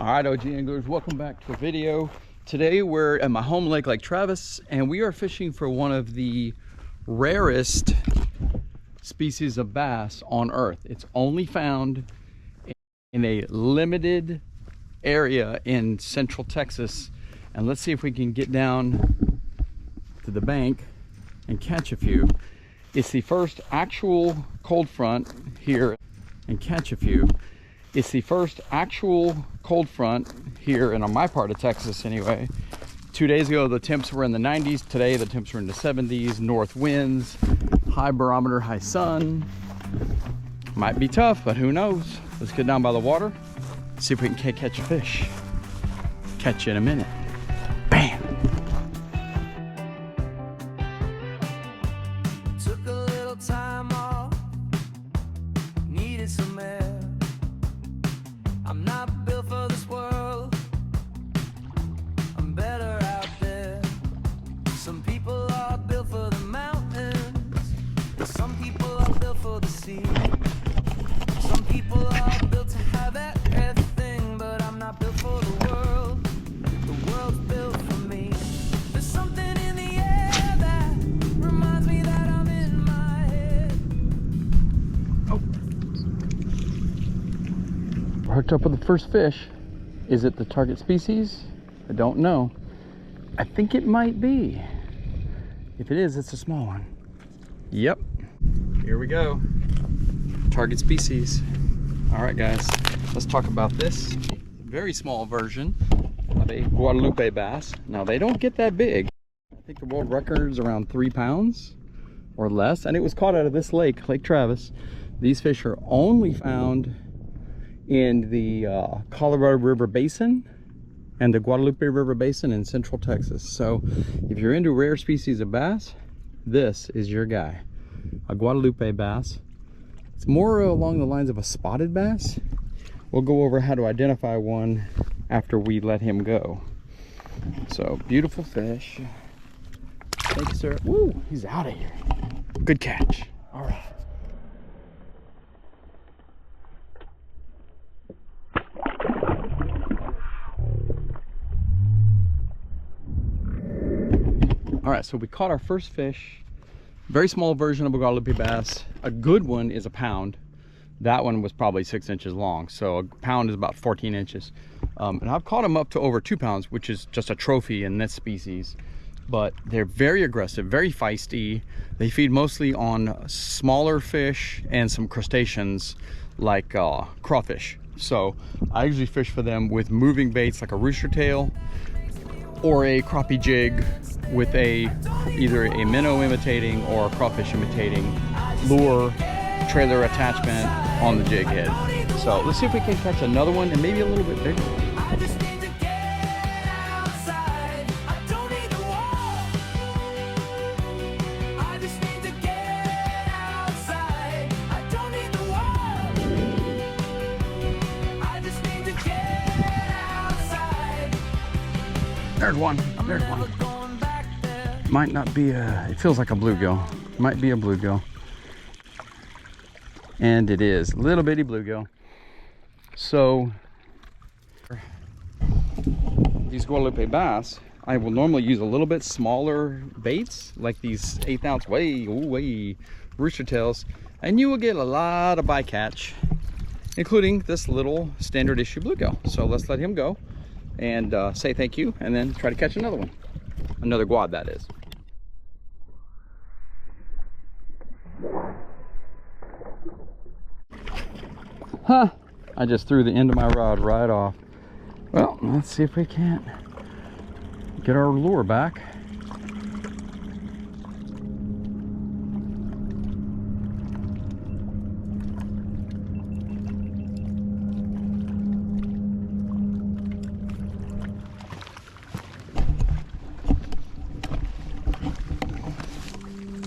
All right, OG anglers, welcome back to the video. Today we're at my home lake, Lake Travis, and we are fishing for one of the rarest species of bass on earth. It's only found in a limited area in central Texas. And let's see if we can get down to the bank and catch a few. It's the first actual cold front here It's the first actual cold front here and on my part of Texas anyway. 2 days ago the temps were in the 90s. Today the temps are in the 70s. North winds, high barometer, high sun. Might be tough, but who knows. Let's get down by the water, see if we can catch a fish. Catch you in a minute. Bam! Took a little time off, needed some air. I'm not built for this world, I'm better out there. Some people are built for the mountains, some people are built for the sea. Some people are built to have everything, but I'm not built for the world. The world's built for me. There's something in the air that reminds me that I'm in my head. Oh. We're hooked up with the first fish. Is it the target species? I don't know. I think it might be. If it is, it's a small one. Yep. Here we go. Target species. All right, guys, let's talk about this very small version of a Guadalupe bass. Now, they don't get that big. I think the world record is around 3 pounds or less, and it was caught out of this lake, Lake Travis. These fish are only found in the Colorado River Basin and the Guadalupe River Basin in central Texas. So if you're into rare species of bass, this is your guy. A Guadalupe bass. It's more along the lines of a spotted bass. We'll go over how to identify one after we let him go. So, beautiful fish. Thank you, sir. Woo, he's out of here. Good catch. All right. All right, so we caught our first fish. Very small version of a Guadalupe bass. A good one is a pound. That one was probably 6 inches long, so a pound is about 14 inches. And I've caught them up to over 2 pounds, which is just a trophy in this species. But they're very aggressive, very feisty. They feed mostly on smaller fish and some crustaceans like crawfish. So I usually fish for them with moving baits like a rooster tail or a crappie jig with either a minnow imitating or a crawfish imitating lure trailer attachment on the jig head. So let's see if we can catch another one and maybe a little bit bigger. I just need to get outside. I don't need to walk. I just need to get outside. I don't need to walk. I just need to get outside. There's one. There's one. Might not be it feels like a bluegill. Might be a bluegill. And it is. Little bitty bluegill. So, these Guadalupe bass, I will normally use a little bit smaller baits, like these 1/8 ounce way rooster tails, and you will get a lot of bycatch, including this little standard issue bluegill. So let's let him go and say thank you, and then try to catch another one. Another guad, that is. Huh, I just threw the end of my rod right off. Well, let's see if we can't get our lure back.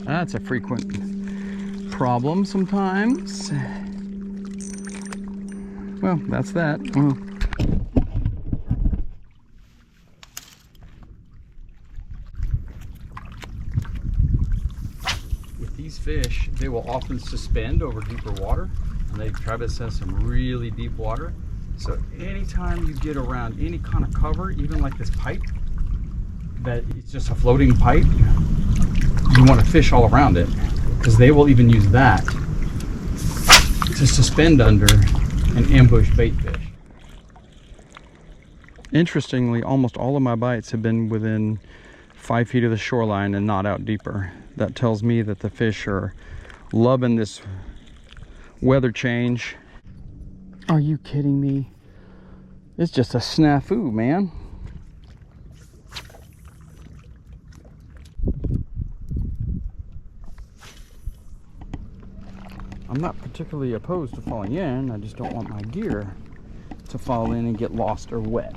That's a frequent problem sometimes. Well, that's that. Well, with these fish, they will often suspend over deeper water. Lake Travis has some really deep water. So anytime you get around any kind of cover, even like this pipe, that it's just a floating pipe, you want to fish all around it, because they will even use that to suspend under and ambush bait fish. Interestingly, almost all of my bites have been within 5 feet of the shoreline and not out deeper. That tells me that the fish are loving this weather change. Are you kidding me? It's just a snafu, man. I'm not particularly opposed to falling in. I just don't want my gear to fall in and get lost or wet.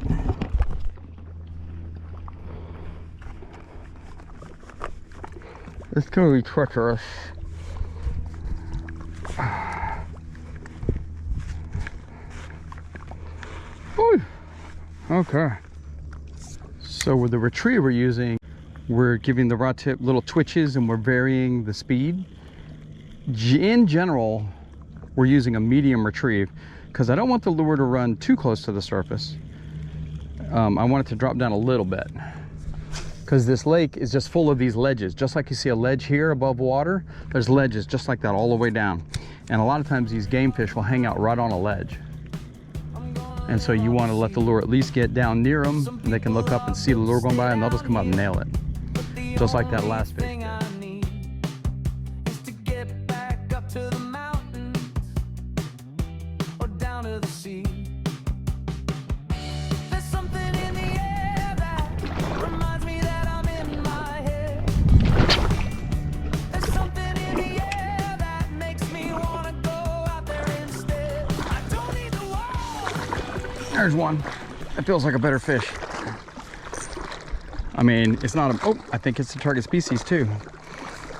It's gonna be treacherous. Whew. Okay. So with the retrieve we're using, we're giving the rod tip little twitches and we're varying the speed. In general, we're using a medium retrieve because I don't want the lure to run too close to the surface. I want it to drop down a little bit because this lake is just full of these ledges. Just like you see a ledge here above water, there's ledges just like that all the way down. And a lot of times these game fish will hang out right on a ledge. And so you want to let the lure at least get down near them and they can look up and see the lure going by and they'll just come up and nail it. Just like that last fish. There's one. That feels like a better fish. I mean, it's not a, oh, I think it's the target species too.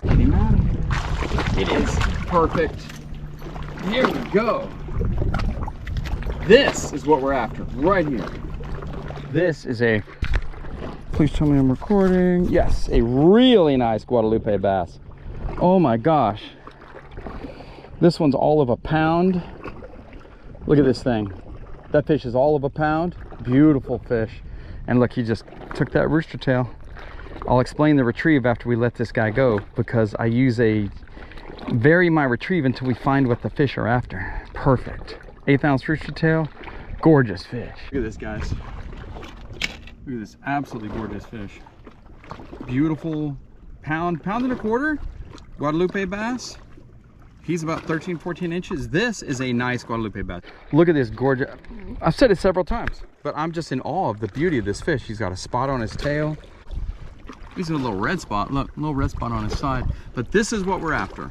Get him out of here. It is perfect. Here we go. This is what we're after, right here. This is a, please tell me I'm recording. Yes, a really nice Guadalupe bass. Oh my gosh. This one's all of a pound. Look at this thing. That fish is all of a pound. Beautiful fish. And look, he just took that rooster tail. I'll explain the retrieve after we let this guy go because I vary my retrieve until we find what the fish are after. Perfect. 1/8 ounce rooster tail. Gorgeous fish. Look at this, guys. Look at this absolutely gorgeous fish. Beautiful pound and a quarter Guadalupe bass. He's about 13, 14 inches. This is a nice Guadalupe bass. Look at this gorgeous, I've said it several times, but I'm just in awe of the beauty of this fish. He's got a spot on his tail. He's got a little red spot, look, a little red spot on his side. But this is what we're after.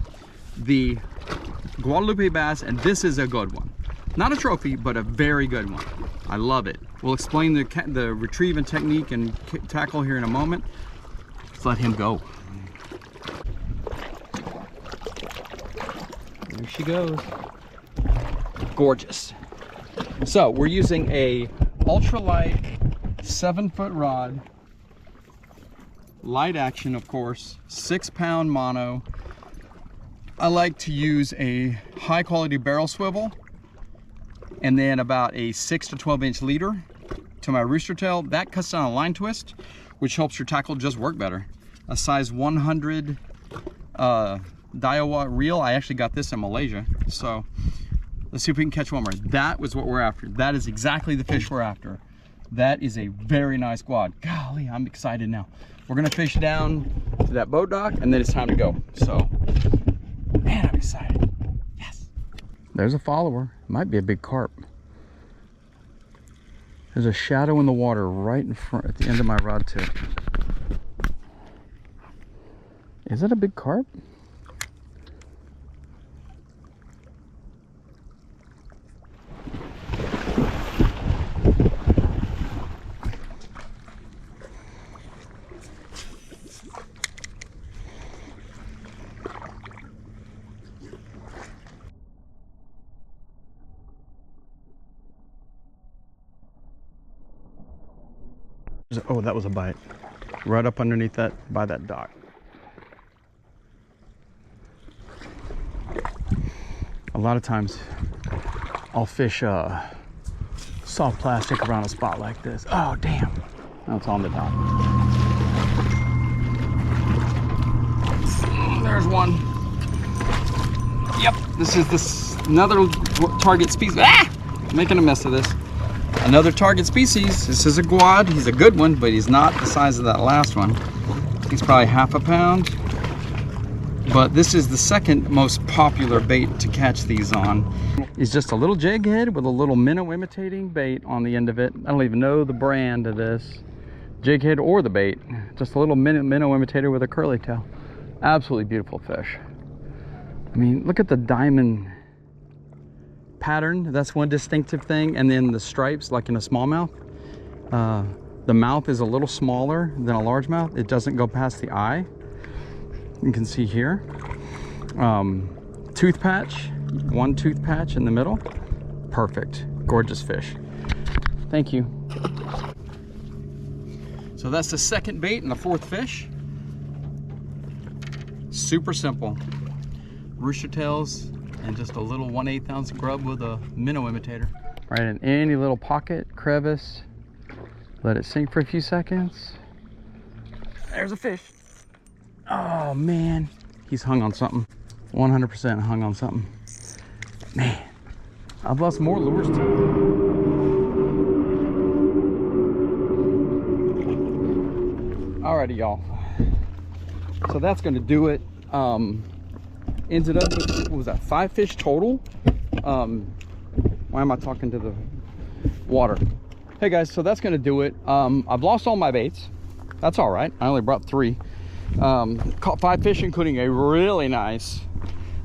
The Guadalupe bass, and this is a good one. Not a trophy, but a very good one. I love it. We'll explain the retrieve and technique and tackle here in a moment. Let's let him go. There she goes. Gorgeous. So we're using a ultralight 7-foot rod, light action of course, 6-pound mono. I like to use a high quality barrel swivel and then about a 6 to 12 inch leader to my rooster tail. That cuts down a line twist, which helps your tackle just work better. A size 100 Daiwa reel. I actually got this in Malaysia, so let's see if we can catch one more. That was what we're after. That is exactly the fish we're after. That is a very nice quad. Golly, I'm excited now. We're gonna fish down to that boat dock and then it's time to go. So, man, I'm excited. Yes. There's a follower. Might be a big carp. There's a shadow in the water right in front at the end of my rod tip. Is that a big carp? Oh, that was a bite. Right up underneath that, by that dock. A lot of times I'll fish soft plastic around a spot like this. Oh, damn. Now it's on the dock. There's one. Yep, this is another target species. Ah! Making a mess of this. Another target species. This is a guad. He's a good one, but he's not the size of that last one. He's probably half a pound. But this is the second most popular bait to catch these on. He's just a little jig head with a little minnow imitating bait on the end of it. I don't even know the brand of this jig head or the bait. Just a little minnow imitator with a curly tail. Absolutely beautiful fish. I mean, look at the diamond pattern. That's one distinctive thing. And then the stripes, like in a smallmouth. The mouth is a little smaller than a largemouth. It doesn't go past the eye. You can see here. Tooth patch, one tooth patch in the middle. Perfect, gorgeous fish. Thank you. So that's the second bait and the fourth fish. Super simple. Rooster tails and just a little 1/8 ounce grub with a minnow imitator. Right in any little pocket, crevice. Let it sink for a few seconds. There's a fish. Oh man, he's hung on something. 100% hung on something. Man, I've lost more lures too. Alrighty, y'all. So that's gonna do it. Ended up with, what was that, 5 fish total? Why am I talking to the water? Hey guys, so that's gonna do it. I've lost all my baits. That's all right. I only brought 3. Caught 5 fish, including a really nice,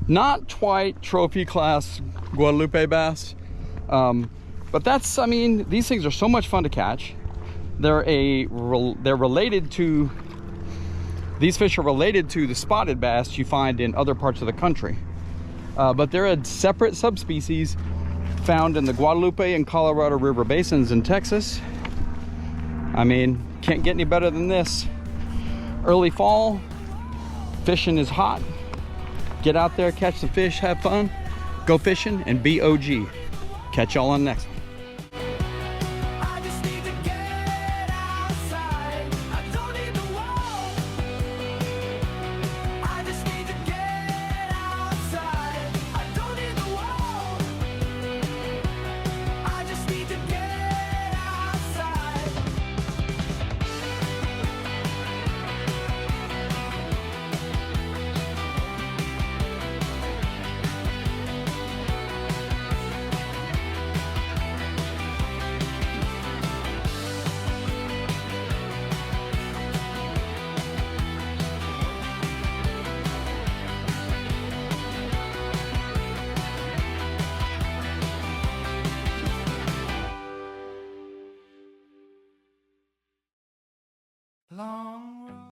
not white trophy class Guadalupe bass. But that's, I mean, these things are so much fun to catch. They're related to, these fish are related to the spotted bass you find in other parts of the country. But they're a separate subspecies found in the Guadalupe and Colorado River basins in Texas. I mean, can't get any better than this. Early fall, fishing is hot. Get out there, catch some fish, have fun, go fishing, and be OG. Catch y'all on the next one. Long